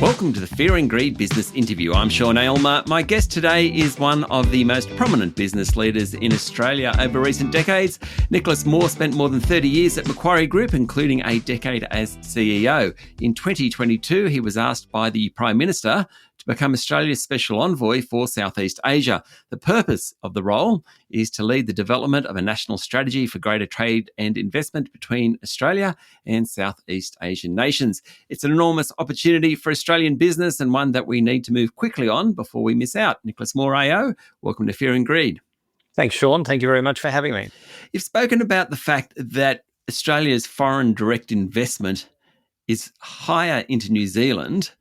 Welcome to the Fear and Greed Business Interview. I'm Sean Aylmer. My guest today is one of the most prominent business leaders in Australia over recent decades. Nicholas Moore spent more than 30 years at Macquarie Group, including a decade as CEO. In 2022, he was asked by the Prime Minister to become Australia's special envoy for Southeast Asia. The purpose of the role is to lead the development of a national strategy for greater trade and investment between Australia and Southeast Asian nations. It's an enormous opportunity for Australian business and one that we need to move quickly on before we miss out. Nicholas Moore AO, welcome to Fear and Greed. Thanks, Sean. Thank you very much for having me. You've spoken about the fact that Australia's foreign direct investment is higher into New Zealand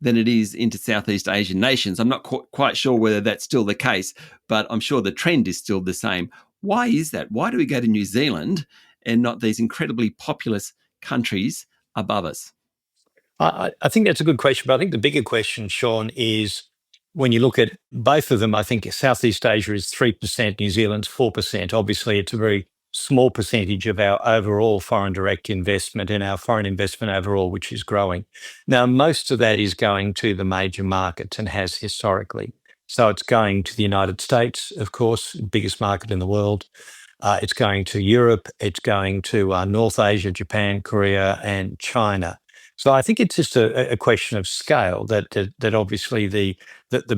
than it is into Southeast Asian nations. I'm not quite sure whether that's still the case, but I'm sure the trend is still the same. Why is that? Why do we go to New Zealand and not these incredibly populous countries above us? I think that's a good question, but I think the bigger question, Sean, is when you look at both of them, I think Southeast Asia is 3%, New Zealand's 4%. Obviously, it's a very small percentage of our overall foreign direct investment and our foreign investment overall, which is growing. Now, most of that is going to the major markets and has historically. So it's going to the United States, of course, biggest market in the world. It's going to Europe. It's going to North Asia, Japan, Korea, and China. So I think it's just a question of scale that obviously the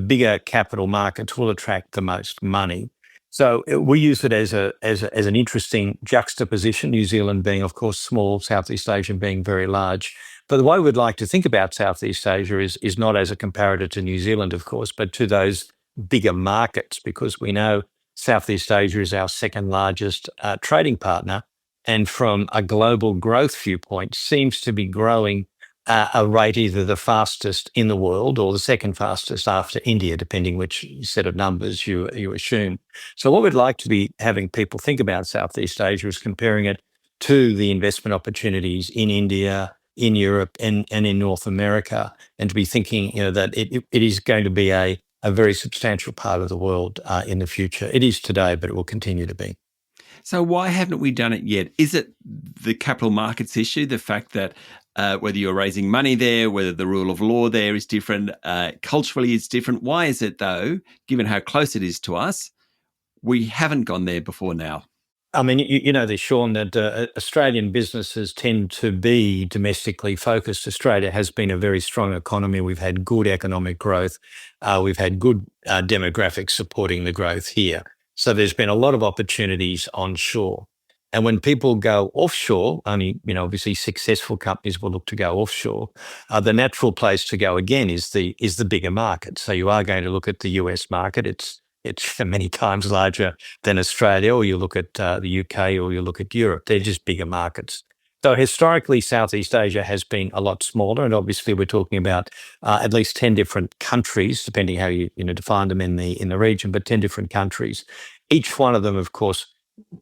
bigger capital markets will attract the most money. So we use it as an interesting juxtaposition, New Zealand being, of course, small, Southeast Asia being very large. But the way we'd like to think about Southeast Asia is not as a comparator to New Zealand, of course, but to those bigger markets, because we know Southeast Asia is our second largest trading partner, and from a global growth viewpoint, seems to be growing a rate either the fastest in the world or the second fastest after India, depending which set of numbers you assume. So what we'd like to be having people think about Southeast Asia is comparing it to the investment opportunities in India, in Europe, and in North America, and to be thinking that it is going to be a very substantial part of the world in the future. It is today, but it will continue to be. So why haven't we done it yet? Is it the capital markets issue, the fact that whether you're raising money there, whether the rule of law there is different, culturally it's different? Why is it, though, given how close it is to us, we haven't gone there before now? I mean, you know this, Sean, that Australian businesses tend to be domestically focused. Australia has been a very strong economy. We've had good economic growth. We've had good demographics supporting the growth here. So there's been a lot of opportunities onshore. And when people go offshore, only, obviously successful companies will look to go offshore. The natural place to go again is the bigger market. So you are going to look at the US market. It's many times larger than Australia, or you look at the UK, or you look at Europe. They're just bigger markets. So historically, Southeast Asia has been a lot smaller, and obviously we're talking about at least 10 different countries, depending how you define them in the region, but 10 different countries. Each one of them, of course,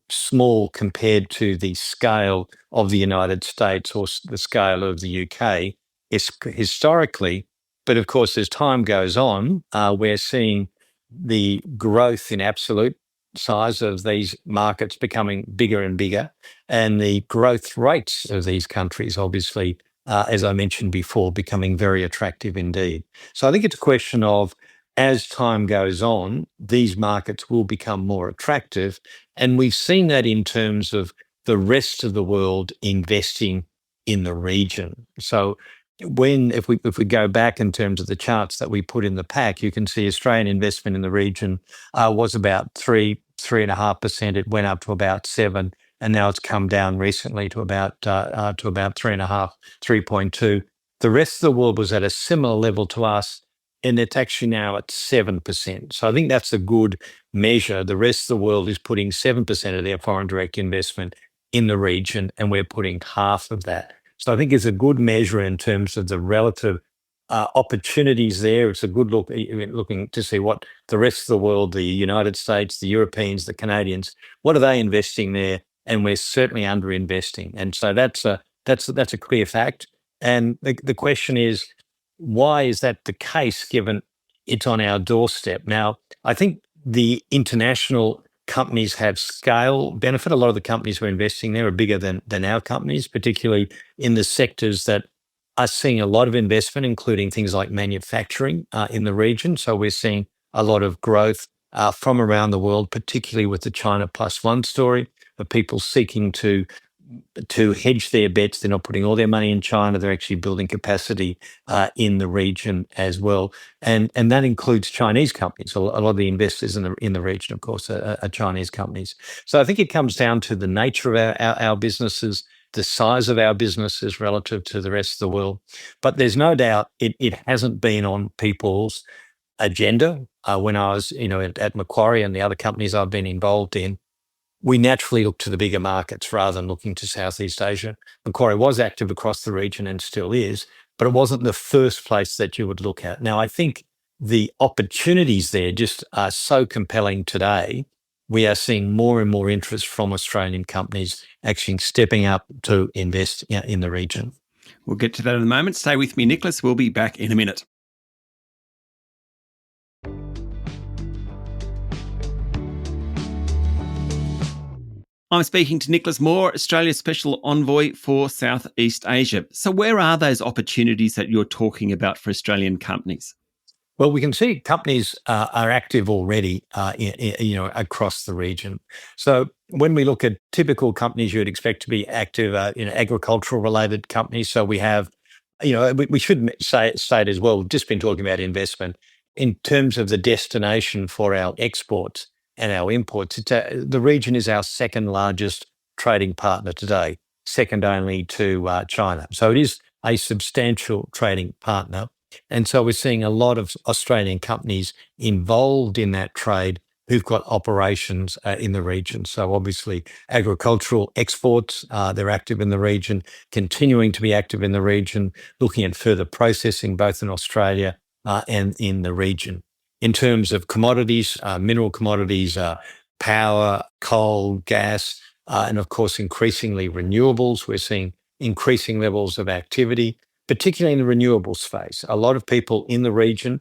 small compared to the scale of the United States or the scale of the UK is historically. But of course, as time goes on, we're seeing the growth in absolute size of these markets becoming bigger and bigger, and the growth rates of these countries, obviously, as I mentioned before, becoming very attractive indeed. So I think it's a question of, as time goes on, these markets will become more attractive. And we've seen that in terms of the rest of the world investing in the region. So if we go back in terms of the charts that we put in the pack, you can see Australian investment in the region was about 3.5%. It went up to about 7%, and now it's come down recently to about 3.5%, 3.2%. The rest of the world was at a similar level to us, and it's actually now at 7%. So I think that's a good measure. The rest of the world is putting 7% of their foreign direct investment in the region, and we're putting half of that. So I think it's a good measure in terms of the relative opportunities there. It's a good look, looking to see what the rest of the world, the United States, the Europeans, the Canadians, what are they investing there? And we're certainly underinvesting. And so that's a clear fact. And the question is, why is that the case, given it's on our doorstep? Now, I think the international companies have scale benefit. A lot of the companies who are investing there are bigger than our companies, particularly in the sectors that are seeing a lot of investment, including things like manufacturing in the region. So we're seeing a lot of growth from around the world, particularly with the China plus one story of people seeking to hedge their bets. They're not putting all their money in China. They're actually building capacity in the region as well, and that includes Chinese companies. A lot of the investors in the region, of course, are Chinese companies. So I think it comes down to the nature of our businesses, the size of our businesses relative to the rest of the world. But there's no doubt it hasn't been on people's agenda. When I was, at Macquarie and the other companies I've been involved in, we naturally look to the bigger markets rather than looking to Southeast Asia. Macquarie was active across the region and still is, but it wasn't the first place that you would look at. Now, I think the opportunities there just are so compelling today. We are seeing more and more interest from Australian companies actually stepping up to invest in the region. We'll get to that in a moment. Stay with me, Nicholas. We'll be back in a minute. I'm speaking to Nicholas Moore, Australia's Special Envoy for Southeast Asia. So where are those opportunities that you're talking about for Australian companies? Well, we can see companies are active already, across the region. So when we look at typical companies, you'd expect to be active, agricultural related companies. So we have, we should say it as well. We've just been talking about investment in terms of the destination for our exports and our imports. The region is our second largest trading partner today, second only to China. So it is a substantial trading partner. And so we're seeing a lot of Australian companies involved in that trade who've got operations in the region. So obviously agricultural exports, they're active in the region, continuing to be active in the region, looking at further processing both in Australia and in the region. In terms of commodities, mineral commodities, power, coal, gas, and of course increasingly renewables, we're seeing increasing levels of activity, particularly in the renewable space. A lot of people in the region,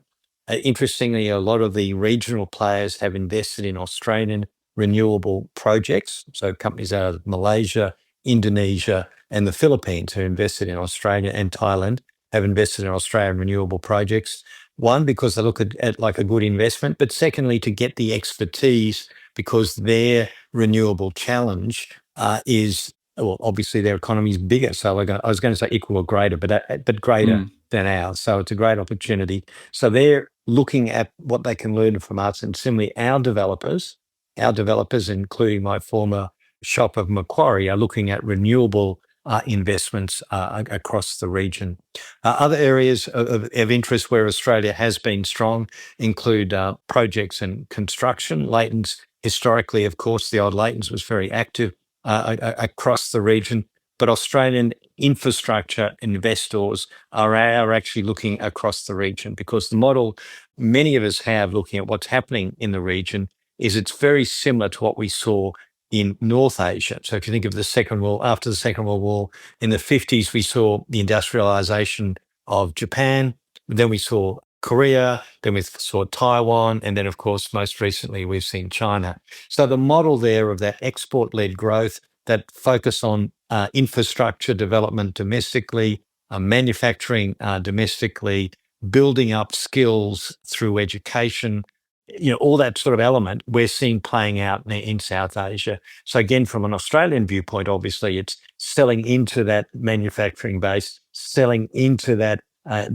interestingly, a lot of the regional players have invested in Australian renewable projects. So companies out of Malaysia, Indonesia, and the Philippines who invested in Australia and Thailand have invested in Australian renewable projects. One, because they look at like a good investment, but secondly, to get the expertise because their renewable challenge is, well, obviously their economy is bigger. So I was going to say equal or greater, but greater than ours. So it's a great opportunity. So they're looking at what they can learn from us, and similarly, our developers, including my former shop of Macquarie, are looking at renewable investments across the region. Other areas of interest where Australia has been strong include projects and construction. Leighton's historically, of course, the old Leighton's was very active across the region, but Australian infrastructure investors are actually looking across the region because the model many of us have looking at what's happening in the region is it's very similar to what we saw in North Asia. So if you think of after the Second World War, in the 50s, we saw the industrialization of Japan, then we saw Korea, then we saw Taiwan, and then, of course, most recently, we've seen China. So the model there of that export-led growth, that focus on infrastructure development domestically, manufacturing domestically, building up skills through education, all that sort of element we're seeing playing out in South Asia. So again, from an Australian viewpoint, obviously, it's selling into that manufacturing base, selling into that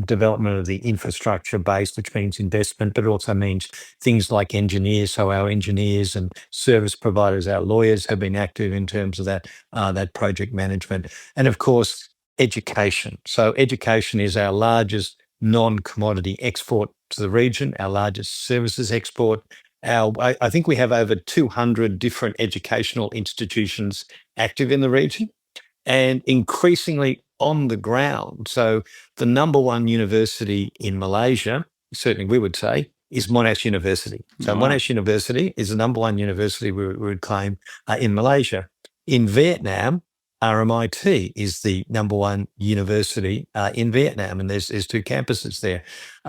development of the infrastructure base, which means investment, but it also means things like engineers. So our engineers and service providers, our lawyers have been active in terms of that project management. And of course, education. So education is our largest non-commodity export to the region, our largest services export. I think we have over 200 different educational institutions active in the region and increasingly on the ground. So the number one university in Malaysia, certainly we would say, is Monash University. So Monash University is the number one university we would claim in Malaysia. In Vietnam, RMIT is the number one university in Vietnam, and there's two campuses there.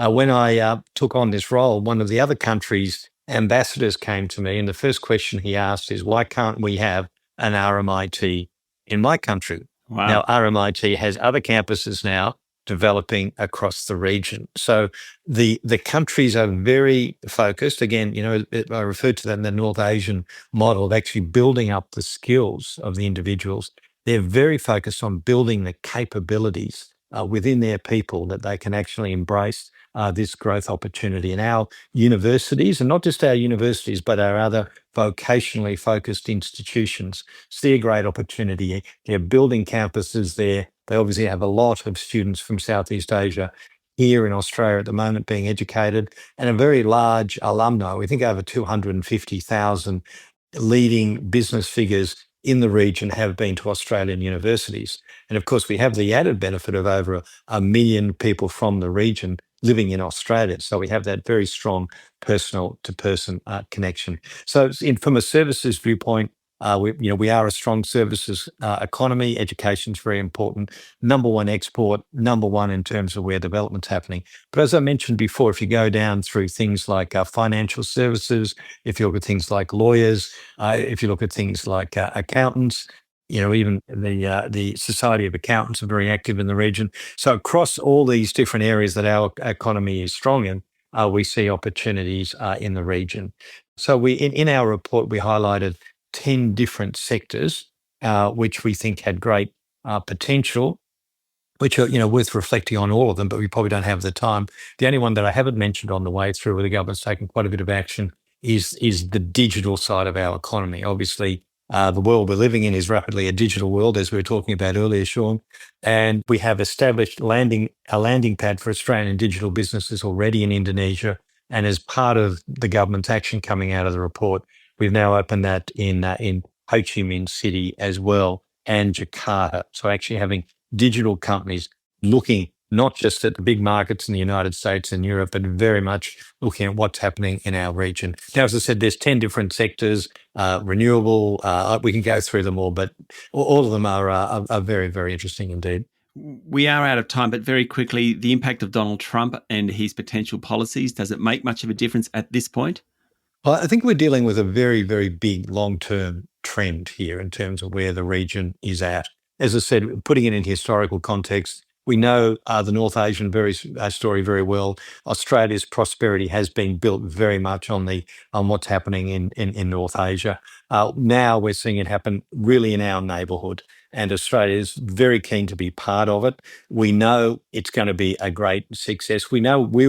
When I took on this role, one of the other countries' ambassadors came to me, and the first question he asked is, why can't we have an RMIT in my country? Wow. Now, RMIT has other campuses now developing across the region. So the countries are very focused. Again, I referred to that in the North Asian model of actually building up the skills of the individuals. They're very focused on building the capabilities within their people that they can actually embrace this growth opportunity. And our universities, and not just our universities, but our other vocationally focused institutions, see a great opportunity. They're building campuses there. They obviously have a lot of students from Southeast Asia here in Australia at the moment being educated, and a very large alumni. We think over 250,000 leading business figures in the region have been to Australian universities. And of course, we have the added benefit of over a million people from the region living in Australia. So we have that very strong personal to person connection. So from a services viewpoint, we are a strong services economy. Education is very important. Number one export, number one in terms of where development's happening. But as I mentioned before, if you go down through things like financial services, if you look at things like lawyers, if you look at things like accountants, even the Society of Accountants are very active in the region. So across all these different areas that our economy is strong in, we see opportunities in the region. So in our report, we highlighted 10 different sectors, which we think had great potential, which are worth reflecting on all of them, but we probably don't have the time. The only one that I haven't mentioned on the way through, where the government's taken quite a bit of action, is the digital side of our economy. Obviously, the world we're living in is rapidly a digital world, as we were talking about earlier, Sean. And we have established a landing pad for Australian digital businesses already in Indonesia. And as part of the government's action coming out of the report, we've now opened that in Ho Chi Minh City as well, and Jakarta. So actually having digital companies looking not just at the big markets in the United States and Europe, but very much looking at what's happening in our region. Now, as I said, there's 10 different sectors, renewable, we can go through them all, but all of them are very, very interesting indeed. We are out of time, but very quickly, the impact of Donald Trump and his potential policies, does it make much of a difference at this point? Well, I think we're dealing with a very, very big long-term trend here in terms of where the region is at. As I said, putting it in historical context, we know the North Asian story very well. Australia's prosperity has been built very much on what's happening in North Asia. Now we're seeing it happen really in our neighbourhood, and Australia is very keen to be part of it. We know it's going to be a great success. We know we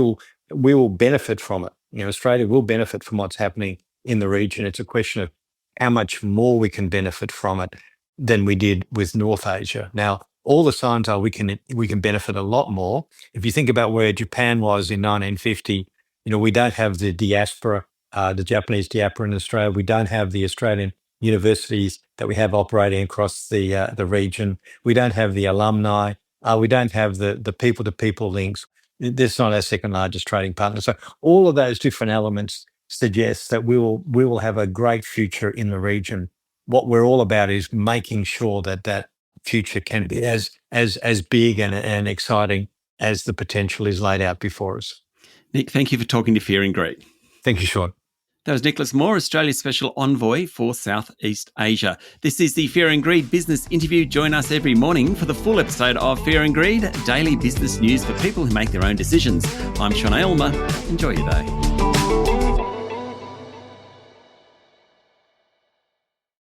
will benefit from it. Australia will benefit from what's happening in the region. It's a question of how much more we can benefit from it than we did with North Asia. Now, all the signs are we can benefit a lot more. If you think about where Japan was in 1950, we don't have the diaspora, the Japanese diaspora in Australia. We don't have the Australian universities that we have operating across the region. We don't have the alumni. We don't have the people-to-people links. This is not our second largest trading partner. So all of those different elements suggest that we will have a great future in the region. What we're all about is making sure that future can be as big and exciting as the potential is laid out before us. Nick, thank you for talking to Fear and Greed. Thank you, Sean. That was Nicholas Moore, Australia's Special Envoy for Southeast Asia. This is the Fear and Greed Business Interview. Join us every morning for the full episode of Fear and Greed, daily business news for people who make their own decisions. I'm Sean Aylmer. Enjoy your day.